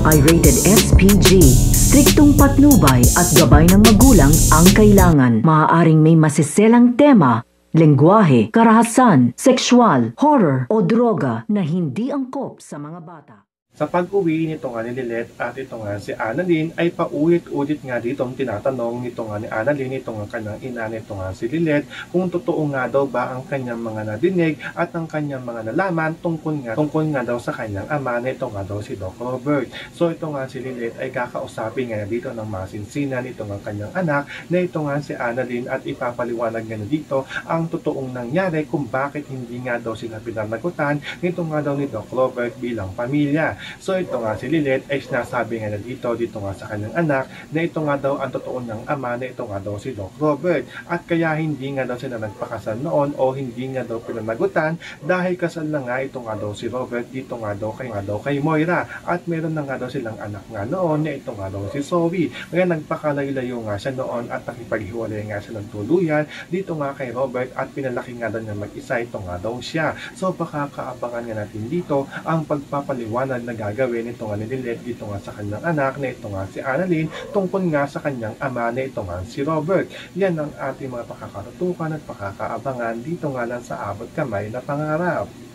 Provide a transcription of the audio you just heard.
ay rated SPG. Striktong patnubay at gabay ng magulang ang kailangan. Maaaring may masiselang tema, lengguwahe, karahasan, sexual, horror o droga na hindi angkop sa mga bata. Sa pag-uwi nito nga ni Lilet at ito nga si Annalyn ay paulit-ulit nga dito ang tinatanong nito nga ni Annalyn, ito nga kanyang ina nito nga si Lilet, kung totoo nga daw ba ang kanyang mga nadinig at ang kanyang mga nalaman tungkol nga daw sa kanyang ama na ito nga daw si Doc Robert. So ito nga si Lilet ay kakausapin nga dito ng masinsinan ito nga kanyang anak na ito nga si Annalyn at ipapaliwanag nga na dito ang totoong nangyari kung bakit hindi nga daw sila pinanagutan nito nga daw ni Doc Robert bilang pamilya. So ito nga si Lilet ay sinasabi nga na dito nga sa kanyang anak na ito nga daw ang totoo niyang ama na ito nga daw si Doc Robert at kaya hindi nga daw sila nagpakasal noon o hindi nga daw pinanagutan dahil kasal na nga ito nga daw si Robert dito nga daw kay Moira at meron na nga daw silang anak nga noon na ito nga daw si Zoe. Kaya nagpakalayo nga siya noon at nakipaghiwalay nga siya ng tuluyan dito nga kay Robert at pinalaki nga daw niya mag-isa ito nga daw siya. So pakakaabangan nga natin dito ang pagpapaliwanag na gagawin ito nga ni Lilet dito nga sa kanyang anak na ito nga si Annalyn tungkol nga sa kanyang ama na ito nga si Robert. Yan ang ating mga pakakatutukan at pakakaabangan dito nga lang sa Abot Kamay na Pangarap.